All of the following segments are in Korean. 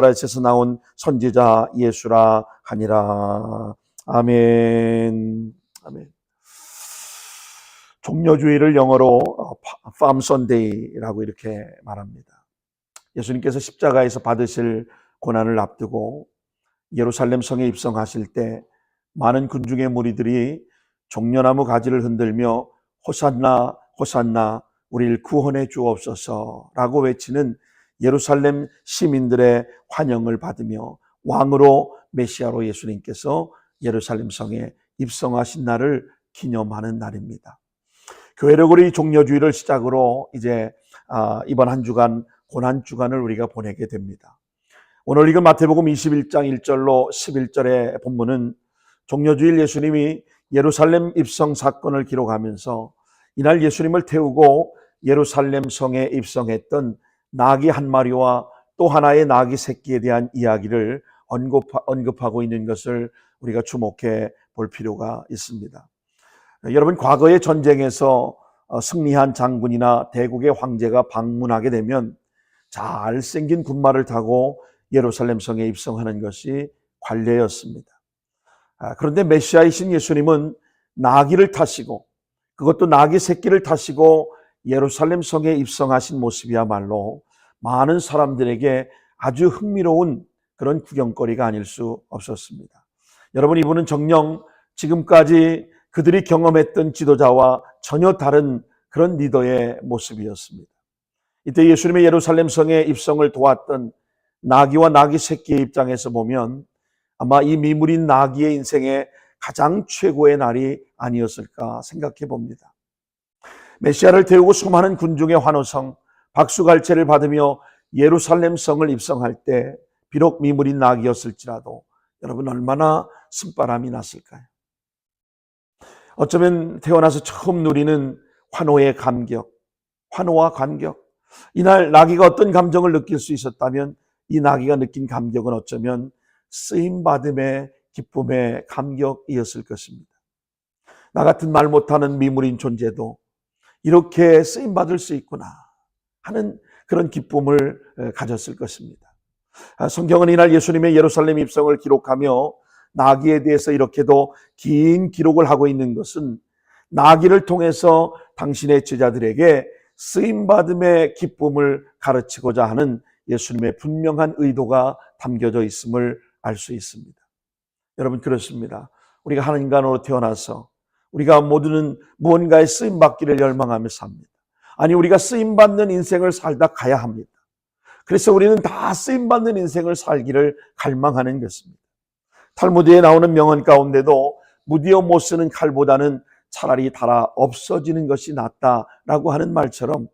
나사렛에서 나온 선지자 예수라 하니라. 아멘. 아멘. 종려주일을 영어로 Palm Sunday라고 이렇게 말합니다. 예수님께서 십자가에서 받으실 고난을 앞두고 예루살렘 성에 입성하실 때 많은 군중의 무리들이 종려나무 가지를 흔들며 호산나 호산나 우리를 구원해 주옵소서라고 외치는 예루살렘 시민들의 환영을 받으며 왕으로 메시아로 예수님께서 예루살렘 성에 입성하신 날을 기념하는 날입니다. 교회력으로 이 종려주일을 시작으로 이제 이번 한 주간 고난 주간을 우리가 보내게 됩니다. 오늘 읽은 마태복음 21장 1절로 11절의 본문은 종려주일 예수님이 예루살렘 입성 사건을 기록하면서 이날 예수님을 태우고 예루살렘 성에 입성했던 나귀 한 마리와 또 하나의 나귀 새끼에 대한 이야기를 언급하고 있는 것을 우리가 주목해 볼 필요가 있습니다. 여러분, 과거의 전쟁에서 승리한 장군이나 대국의 황제가 방문하게 되면 잘생긴 군마를 타고 예루살렘 성에 입성하는 것이 관례였습니다. 그런데 메시아이신 예수님은 나귀를 타시고 그것도 나귀 새끼를 타시고 예루살렘 성에 입성하신 모습이야말로 많은 사람들에게 아주 흥미로운 그런 구경거리가 아닐 수 없었습니다. 여러분, 이분은 정녕 지금까지 그들이 경험했던 지도자와 전혀 다른 그런 리더의 모습이었습니다. 이때 예수님의 예루살렘 성에 입성을 도왔던 나귀와 나귀 새끼의 입장에서 보면 아마 이 미물인 나귀의 인생의 가장 최고의 날이 아니었을까 생각해 봅니다. 메시아를 태우고 수많은 군중의 환호성, 박수갈채를 받으며 예루살렘 성을 입성할 때 비록 미물인 나귀였을지라도 여러분, 얼마나 신바람이 났을까요? 어쩌면 태어나서 처음 누리는 환호의 감격, 환호와 감격. 이날 나귀가 어떤 감정을 느낄 수 있었다면 이 나귀가 느낀 감격은 어쩌면 쓰임받음의 기쁨의 감격이었을 것입니다. 나 같은 말 못하는 미물인 존재도 이렇게 쓰임받을 수 있구나 하는 그런 기쁨을 가졌을 것입니다. 성경은 이날 예수님의 예루살렘 입성을 기록하며 나귀에 대해서 이렇게도 긴 기록을 하고 있는 것은 나귀를 통해서 당신의 제자들에게 쓰임받음의 기쁨을 가르치고자 하는 예수님의 분명한 의도가 담겨져 있음을 알 수 있습니다. 여러분, 그렇습니다. 우리가 한 인간으로 태어나서 우리가 모두는 무언가에 쓰임받기를 열망하며 삽니다. 아니, 우리가 쓰임받는 인생을 살다 가야 합니다. 그래서 우리는 다 쓰임받는 인생을 살기를 갈망하는 것입니다. 탈무드에 나오는 명언 가운데도 무디어 못 쓰는 칼보다는 차라리 닳아 없어지는 것이 낫다라고 하는 말처럼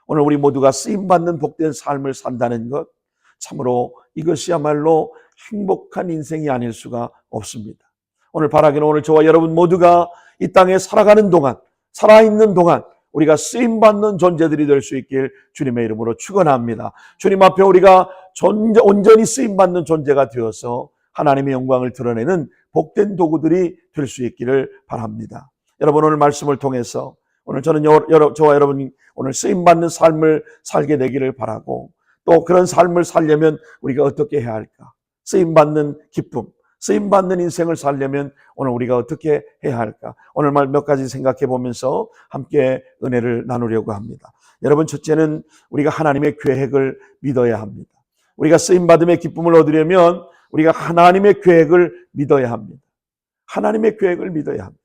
오늘 우리 모두가 쓰임받는 복된 삶을 산다는 것, 참으로 이것이야말로 행복한 인생이 아닐 수가 없습니다. 오늘 바라기는 오늘 저와 여러분 모두가 이 땅에 살아가는 동안, 살아있는 동안 우리가 쓰임받는 존재들이 될 수 있길 주님의 이름으로 축원합니다. 주님 앞에 우리가 온전히 쓰임받는 존재가 되어서 하나님의 영광을 드러내는 복된 도구들이 될 수 있기를 바랍니다. 여러분, 오늘 말씀을 통해서 오늘 저는 저와 여러분이 오늘 쓰임받는 삶을 살게 되기를 바라고, 또 그런 삶을 살려면 우리가 어떻게 해야 할까? 쓰임받는 기쁨, 쓰임받는 인생을 살려면 오늘 우리가 어떻게 해야 할까? 오늘 말 몇 가지 생각해 보면서 함께 은혜를 나누려고 합니다. 여러분, 첫째는 우리가 하나님의 계획을 믿어야 합니다. 우리가 쓰임받음의 기쁨을 얻으려면 우리가 하나님의 계획을 믿어야 합니다. 하나님의 계획을 믿어야 합니다.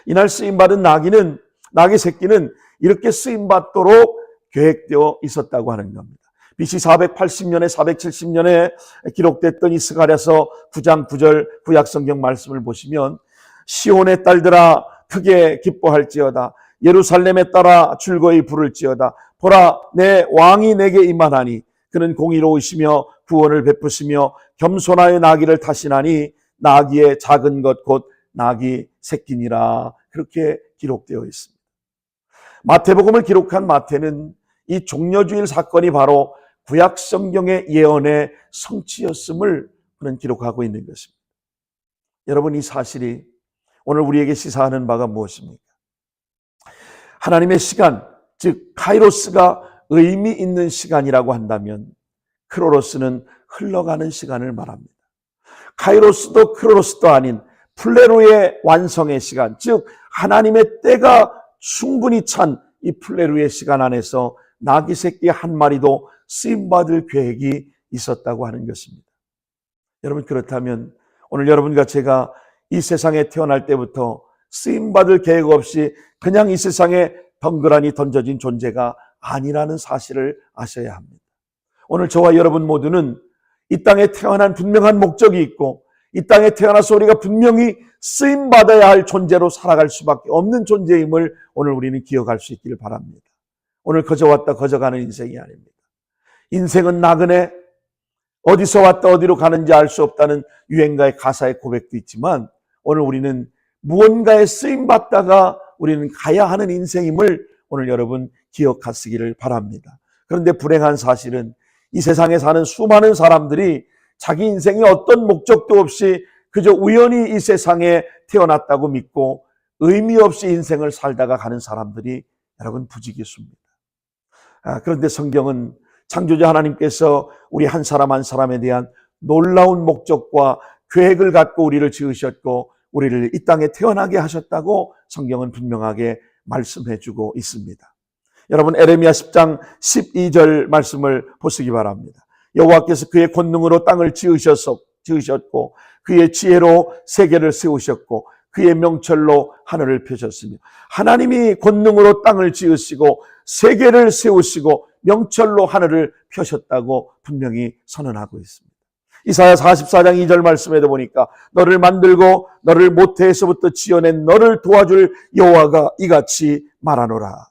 이날 쓰임받은 나귀 새끼는 이렇게 쓰임받도록 계획되어 있었다고 하는 겁니다. BC 480년에 470년에 기록됐던 이 스가랴서 9장 9절 구약성경 말씀을 보시면 시온의 딸들아 크게 기뻐할지어다. 예루살렘에 따라 즐거이 부를지어다. 보라, 내 왕이 내게 임하나니 그는 공의로우시며 구원을 베푸시며 겸손하여 나귀를 타시나니 나귀의 작은 것 곧 나귀 새끼니라. 그렇게 기록되어 있습니다. 마태복음을 기록한 마태는 이 종려주일 사건이 바로 구약 성경의 예언의 성취였음을 그는 기록하고 있는 것입니다. 여러분, 이 사실이 오늘 우리에게 시사하는 바가 무엇입니까? 하나님의 시간, 즉 카이로스가 의미 있는 시간이라고 한다면 크로노스는 흘러가는 시간을 말합니다. 카이로스도 크로노스도 아닌 플레루의 완성의 시간, 즉 하나님의 때가 충분히 찬 이 플레루의 시간 안에서 나귀 새끼 한 마리도 쓰임받을 계획이 있었다고 하는 것입니다. 여러분, 그렇다면 오늘 여러분과 제가 이 세상에 태어날 때부터 쓰임받을 계획 없이 그냥 이 세상에 덩그러니 던져진 존재가 아니라는 사실을 아셔야 합니다. 오늘 저와 여러분 모두는 이 땅에 태어난 분명한 목적이 있고 이 땅에 태어나서 우리가 분명히 쓰임받아야 할 존재로 살아갈 수밖에 없는 존재임을 오늘 우리는 기억할 수 있기를 바랍니다. 오늘 거저 왔다 거저 가는 인생이 아닙니다. 인생은 나그네, 어디서 왔다 어디로 가는지 알 수 없다는 유행가의 가사의 고백도 있지만 오늘 우리는 무언가에 쓰임받다가 우리는 가야 하는 인생임을 오늘 여러분 기억하시기를 바랍니다. 그런데 불행한 사실은 이 세상에 사는 수많은 사람들이 자기 인생에 어떤 목적도 없이 그저 우연히 이 세상에 태어났다고 믿고 의미 없이 인생을 살다가 가는 사람들이 여러분 부지기수입니다. 그런데 성경은 창조자 하나님께서 우리 한 사람 한 사람에 대한 놀라운 목적과 계획을 갖고 우리를 지으셨고 우리를 이 땅에 태어나게 하셨다고 성경은 분명하게 말씀해주고 있습니다. 여러분, 에레미야 10장 12절 말씀을 보시기 바랍니다. 여호와께서 그의 권능으로 땅을 지으셨고 그의 지혜로 세계를 세우셨고 그의 명철로 하늘을 펴셨으며, 하나님이 권능으로 땅을 지으시고 세계를 세우시고 명철로 하늘을 펴셨다고 분명히 선언하고 있습니다. 이사야 44장 2절 말씀에도 보니까 너를 만들고 너를 모태에서부터 지어낸 너를 도와줄 여호와가 이같이 말하노라.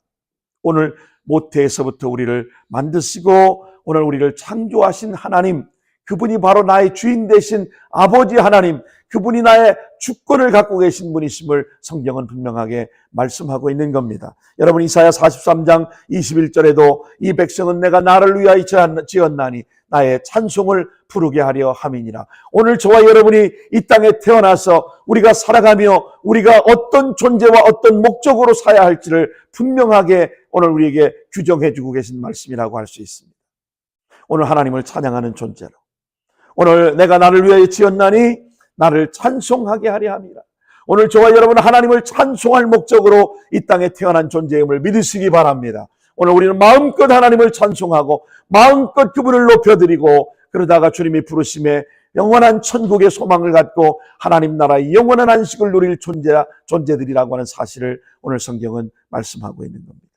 오늘 모태에서부터 우리를 만드시고 오늘 우리를 창조하신 하나님, 그분이 바로 나의 주인 되신 아버지 하나님, 그분이 나의 주권을 갖고 계신 분이심을 성경은 분명하게 말씀하고 있는 겁니다. 여러분, 이사야 43장 21절에도 이 백성은 내가 나를 위하여 지었나니 나의 찬송을 부르게 하려 함이니라. 오늘 저와 여러분이 이 땅에 태어나서 우리가 살아가며 우리가 어떤 존재와 어떤 목적으로 살아야 할지를 분명하게 오늘 우리에게 규정해 주고 계신 말씀이라고 할 수 있습니다. 오늘 하나님을 찬양하는 존재로, 오늘 내가 나를 위하여 지었나니 나를 찬송하게 하려 함이라. 오늘 저와 여러분은 하나님을 찬송할 목적으로 이 땅에 태어난 존재임을 믿으시기 바랍니다. 오늘 우리는 마음껏 하나님을 찬송하고 마음껏 그분을 높여드리고 그러다가 주님이 부르심에 영원한 천국의 소망을 갖고 하나님 나라의 영원한 안식을 누릴 존재들이라고 하는 사실을 오늘 성경은 말씀하고 있는 겁니다.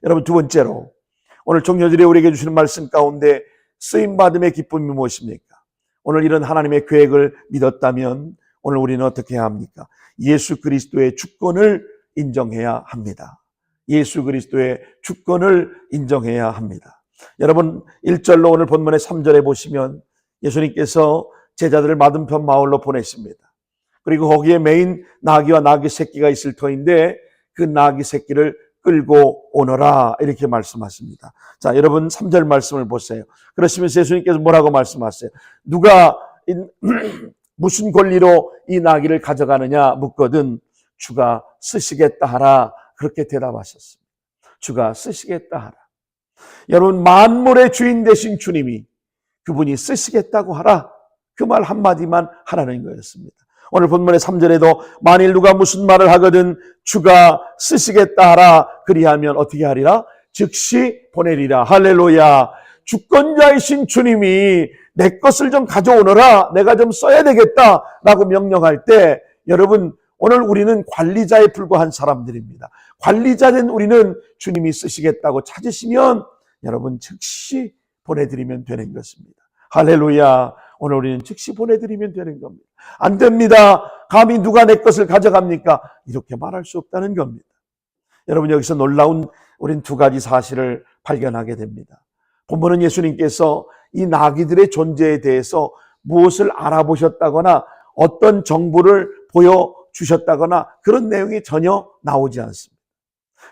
여러분, 두 번째로 오늘 종료절에 우리에게 주시는 말씀 가운데 쓰임받음의 기쁨이 무엇입니까? 오늘 이런 하나님의 계획을 믿었다면 오늘 우리는 어떻게 해야 합니까? 예수 그리스도의 주권을 인정해야 합니다. 예수 그리스도의 주권을 인정해야 합니다. 여러분, 1절로 오늘 본문의 3절에 보시면 예수님께서 제자들을 맞은편 마을로 보내십니다. 그리고 거기에 메인 나귀와 나귀 새끼가 있을 터인데 그 나귀 새끼를 끌고 오너라 이렇게 말씀하십니다. 자, 여러분 3절 말씀을 보세요. 그러시면서 예수님께서 뭐라고 말씀하세요? 누가 무슨 권리로 이 나귀를 가져가느냐 묻거든 주가 쓰시겠다 하라 그렇게 대답하셨습니다. 주가 쓰시겠다 하라. 여러분, 만물의 주인 되신 주님이 그분이 쓰시겠다고 하라, 그 말 한마디만 하라는 거였습니다. 오늘 본문의 3절에도 만일 누가 무슨 말을 하거든 주가 쓰시겠다 하라 그리하면 어떻게 하리라? 즉시 보내리라. 할렐루야. 주권자이신 주님이 내 것을 좀 가져오너라, 내가 좀 써야 되겠다라고 명령할 때 여러분, 오늘 우리는 관리자에 불과한 사람들입니다. 관리자된 우리는 주님이 쓰시겠다고 찾으시면 여러분 즉시 보내드리면 되는 것입니다. 할렐루야. 오늘 우리는 즉시 보내드리면 되는 겁니다. 안 됩니다. 감히 누가 내 것을 가져갑니까? 이렇게 말할 수 없다는 겁니다. 여러분, 여기서 놀라운 우린 두 가지 사실을 발견하게 됩니다. 본문은 예수님께서 이 나귀들의 존재에 대해서 무엇을 알아보셨다거나 어떤 정보를 보여주셨다거나 그런 내용이 전혀 나오지 않습니다.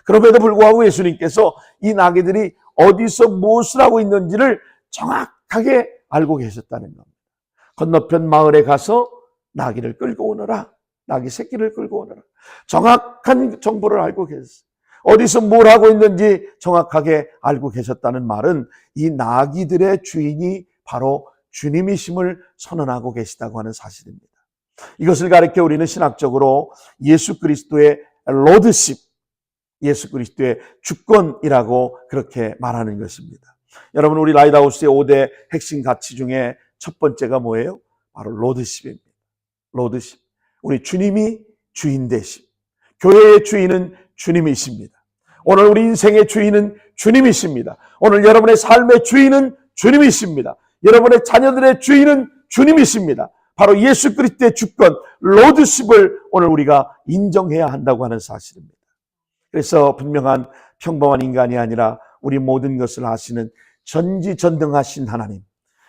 그럼에도 불구하고 예수님께서 이 나귀들이 어디서 무엇을 하고 있는지를 정확하게 알고 계셨다는 겁니다. 건너편 마을에 가서 나귀를 끌고 오너라, 나귀 새끼를 끌고 오너라. 정확한 정보를 알고 계셨어요. 어디서 뭘 하고 있는지 정확하게 알고 계셨다는 말은 이 나귀들의 주인이 바로 주님이심을 선언하고 계시다고 하는 사실입니다. 이것을 가리켜 우리는 신학적으로 예수 그리스도의 로드십, 예수 그리스도의 주권이라고 그렇게 말하는 것입니다. 여러분, 우리 라이트하우스의 5대 핵심 가치 중에 첫 번째가 뭐예요? 바로 로드십입니다. 로드십. 우리 주님이 주인 되심. 교회의 주인은 주님이십니다. 오늘 우리 인생의 주인은 주님이십니다. 오늘 여러분의 삶의 주인은 주님이십니다. 여러분의 자녀들의 주인은 주님이십니다. 바로 예수 그리스도의 주권, 로드십을 오늘 우리가 인정해야 한다고 하는 사실입니다. 그래서 분명한 평범한 인간이 아니라 우리 모든 것을 아시는 전지전능하신 하나님,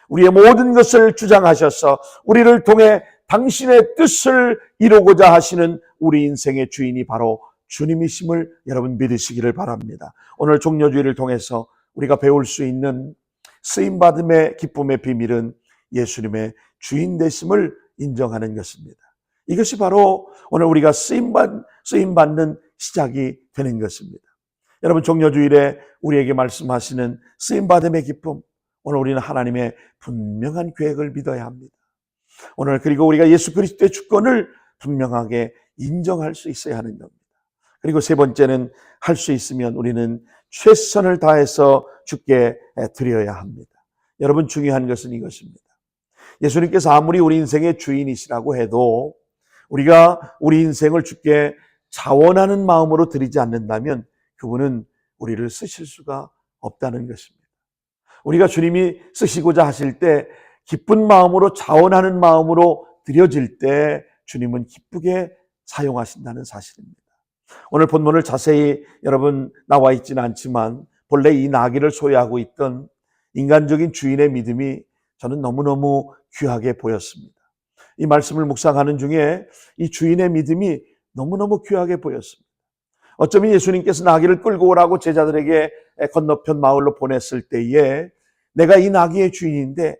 우리의 모든 것을 주장하셔서 우리를 통해 당신의 뜻을 이루고자 하시는 우리 인생의 주인이 바로 주님이심을 여러분 믿으시기를 바랍니다. 오늘 종려주의를 통해서 우리가 배울 수 있는 쓰임받음의 기쁨의 비밀은 예수님의 주인 되심을 인정하는 것입니다. 이것이 바로 오늘 우리가 쓰임받는 시작이 되는 것입니다. 여러분, 종려주일에 우리에게 말씀하시는 쓰임받음의 기쁨, 오늘 우리는 하나님의 분명한 계획을 믿어야 합니다. 오늘 그리고 우리가 예수 그리스도의 주권을 분명하게 인정할 수 있어야 하는 겁니다. 그리고 세 번째는 할 수 있으면 우리는 최선을 다해서 주께 드려야 합니다. 여러분, 중요한 것은 이것입니다. 예수님께서 아무리 우리 인생의 주인이시라고 해도 우리가 우리 인생을 주께 자원하는 마음으로 드리지 않는다면 그분은 우리를 쓰실 수가 없다는 것입니다. 우리가 주님이 쓰시고자 하실 때 기쁜 마음으로 자원하는 마음으로 드려질 때 주님은 기쁘게 사용하신다는 사실입니다. 오늘 본문을 자세히 여러분 나와 있지는 않지만 본래 이 나귀를 소유하고 있던 인간적인 주인의 믿음이 저는 너무너무 귀하게 보였습니다. 이 말씀을 묵상하는 중에 이 주인의 믿음이 너무너무 귀하게 보였습니다. 어쩌면 예수님께서 나귀를 끌고 오라고 제자들에게 건너편 마을로 보냈을 때에 내가 이 나귀의 주인인데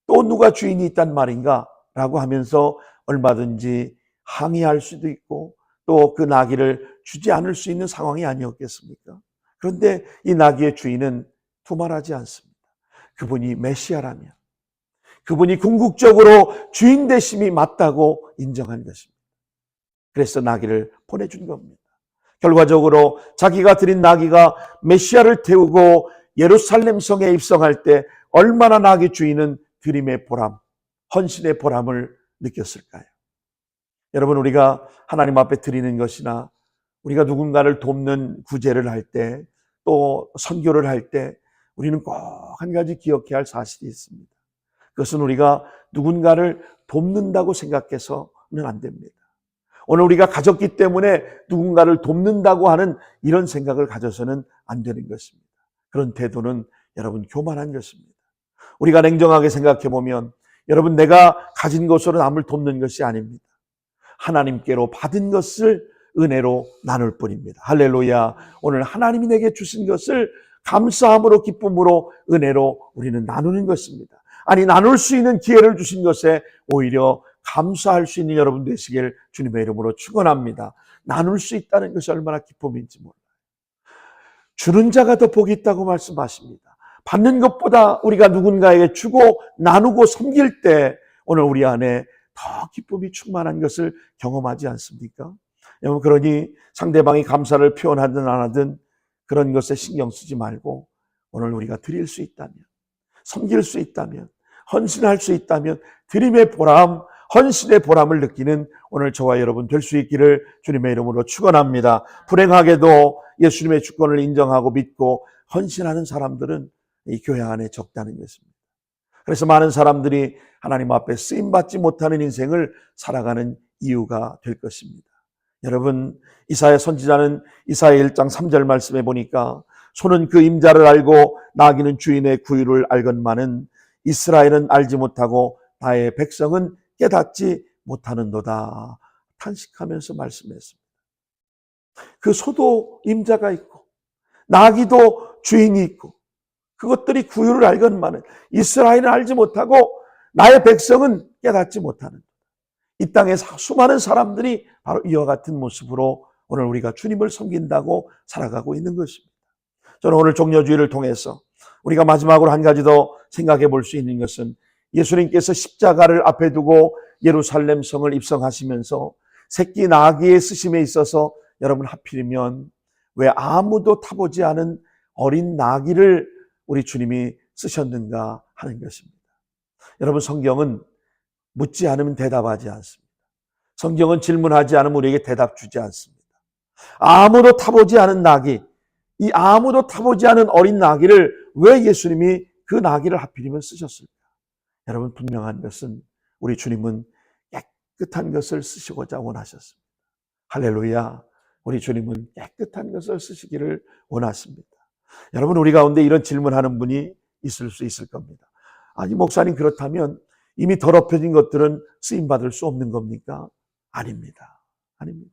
또 누가 주인이 있단 말인가? 라고 하면서 얼마든지 항의할 수도 있고 또 그 나귀를 주지 않을 수 있는 상황이 아니었겠습니까? 그런데 이 나귀의 주인은 두말하지 않습니다. 그분이 메시아라며 그분이 궁극적으로 주인 되심이 맞다고 인정한 것입니다. 그래서 나귀를 보내준 겁니다. 결과적으로 자기가 드린 나귀가 메시아를 태우고 예루살렘 성에 입성할 때 얼마나 나귀 주인은 드림의 보람, 헌신의 보람을 느꼈을까요? 여러분, 우리가 하나님 앞에 드리는 것이나 우리가 누군가를 돕는 구제를 할 때 또 선교를 할 때 우리는 꼭 한 가지 기억해야 할 사실이 있습니다. 그것은 우리가 누군가를 돕는다고 생각해서는 안 됩니다. 오늘 우리가 가졌기 때문에 누군가를 돕는다고 하는 이런 생각을 가져서는 안 되는 것입니다. 그런 태도는 여러분 교만한 것입니다. 우리가 냉정하게 생각해 보면 여러분, 내가 가진 것으로 남을 돕는 것이 아닙니다. 하나님께로 받은 것을 은혜로 나눌 뿐입니다. 할렐루야. 오늘 하나님이 내게 주신 것을 감사함으로 기쁨으로 은혜로 우리는 나누는 것입니다. 아니, 나눌 수 있는 기회를 주신 것에 오히려 감사할 수 있는 여러분 되시길 주님의 이름으로 축원합니다. 나눌 수 있다는 것이 얼마나 기쁨인지 몰라요. 주는 자가 더 복이 있다고 말씀하십니다. 받는 것보다 우리가 누군가에게 주고 나누고 섬길 때 오늘 우리 안에 더 기쁨이 충만한 것을 경험하지 않습니까? 여러분, 그러니 상대방이 감사를 표현하든 안 하든 그런 것에 신경 쓰지 말고 오늘 우리가 드릴 수 있다면, 섬길 수 있다면, 헌신할 수 있다면 드림의 보람, 헌신의 보람을 느끼는 오늘 저와 여러분 될 수 있기를 주님의 이름으로 축원합니다. 불행하게도 예수님의 주권을 인정하고 믿고 헌신하는 사람들은 이 교회 안에 적다는 것입니다. 그래서 많은 사람들이 하나님 앞에 쓰임받지 못하는 인생을 살아가는 이유가 될 것입니다. 여러분, 이사야 선지자는 이사야 1장 3절 말씀에 보니까 소는 그 임자를 알고 나귀는 주인의 구유를 알건만은 이스라엘은 알지 못하고 나의 백성은 깨닫지 못하는도다 탄식하면서 말씀했습니다. 그 소도 임자가 있고 나귀도 주인이 있고 그것들이 구유를 알건만은 이스라엘은 알지 못하고 나의 백성은 깨닫지 못하는, 이 땅에 수많은 사람들이 바로 이와 같은 모습으로 오늘 우리가 주님을 섬긴다고 살아가고 있는 것입니다. 저는 오늘 종려주의를 통해서 우리가 마지막으로 한 가지 더 생각해 볼 수 있는 것은 예수님께서 십자가를 앞에 두고 예루살렘 성을 입성하시면서 새끼 나귀의 쓰심에 있어서 여러분 하필이면 왜 아무도 타보지 않은 어린 나귀를 우리 주님이 쓰셨는가 하는 것입니다. 여러분, 성경은 묻지 않으면 대답하지 않습니다. 성경은 질문하지 않으면 우리에게 대답 주지 않습니다. 아무도 타보지 않은 나귀, 이 아무도 타보지 않은 어린 나귀를 왜 예수님이 그 나귀를 하필이면 쓰셨을까? 여러분, 분명한 것은 우리 주님은 깨끗한 것을 쓰시고자 원하셨습니다. 할렐루야. 우리 주님은 깨끗한 것을 쓰시기를 원하십니다. 여러분, 우리 가운데 이런 질문하는 분이 있을 수 있을 겁니다. 아니, 목사님, 그렇다면 이미 더럽혀진 것들은 쓰임받을 수 없는 겁니까? 아닙니다. 아닙니다.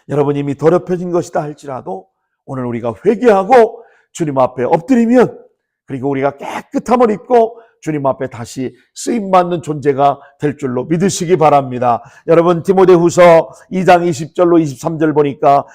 여러분, 이미 더럽혀진 것이다 할지라도 오늘 우리가 회개하고 주님 앞에 엎드리면, 그리고 우리가 깨끗함을 입고 주님 앞에 다시 쓰임받는 존재가 될 줄로 믿으시기 바랍니다. 여러분, 디모데후서 2장 20절로 23절 보니까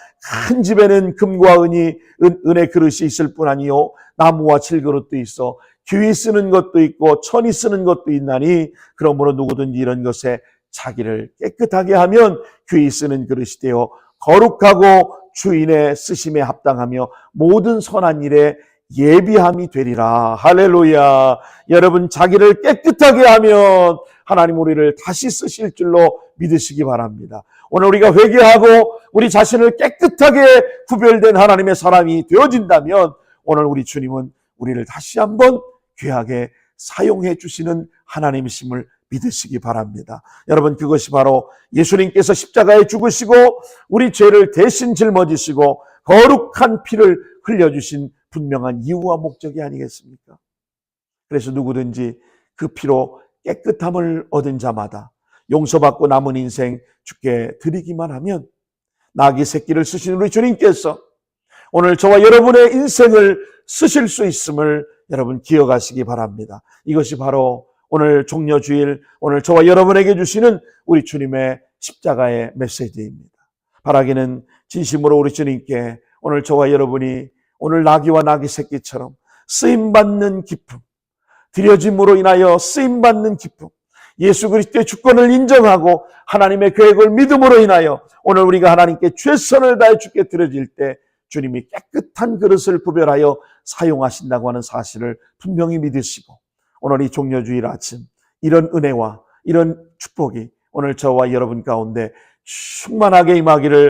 큰 집에는 금과 은의 그릇이 있을 뿐 아니요 나무와 질그릇도 있어 귀히 쓰는 것도 있고 천이 쓰는 것도 있나니 그러므로 누구든지 이런 것에 자기를 깨끗하게 하면 귀히 쓰는 그릇이 되어 거룩하고 주인의 쓰심에 합당하며 모든 선한 일에 예비함이 되리라. 할렐루야. 여러분, 자기를 깨끗하게 하면 하나님 우리를 다시 쓰실 줄로 믿으시기 바랍니다. 오늘 우리가 회개하고 우리 자신을 깨끗하게 구별된 하나님의 사람이 되어진다면 오늘 우리 주님은 우리를 다시 한번 귀하게 사용해 주시는 하나님이심을 믿으시기 바랍니다. 여러분, 그것이 바로 예수님께서 십자가에 죽으시고 우리 죄를 대신 짊어지시고 거룩한 피를 흘려주신 분명한 이유와 목적이 아니겠습니까? 그래서 누구든지 그 피로 깨끗함을 얻은 자마다 용서받고 남은 인생 주께 드리기만 하면 나귀 새끼를 쓰신 우리 주님께서 오늘 저와 여러분의 인생을 쓰실 수 있음을 여러분 기억하시기 바랍니다. 이것이 바로 오늘 종려주일, 오늘 저와 여러분에게 주시는 우리 주님의 십자가의 메시지입니다. 바라기는 진심으로 우리 주님께 오늘 저와 여러분이 오늘 나귀와 나귀 새끼처럼 쓰임받는 기쁨, 드려짐으로 인하여 쓰임받는 기쁨, 예수 그리스도의 주권을 인정하고 하나님의 계획을 믿음으로 인하여 오늘 우리가 하나님께 최선을 다해 주께 드려질 때 주님이 깨끗한 그릇을 구별하여 사용하신다고 하는 사실을 분명히 믿으시고 오늘 이 종려주일 아침 이런 은혜와 이런 축복이 오늘 저와 여러분 가운데 충만하게 임하기를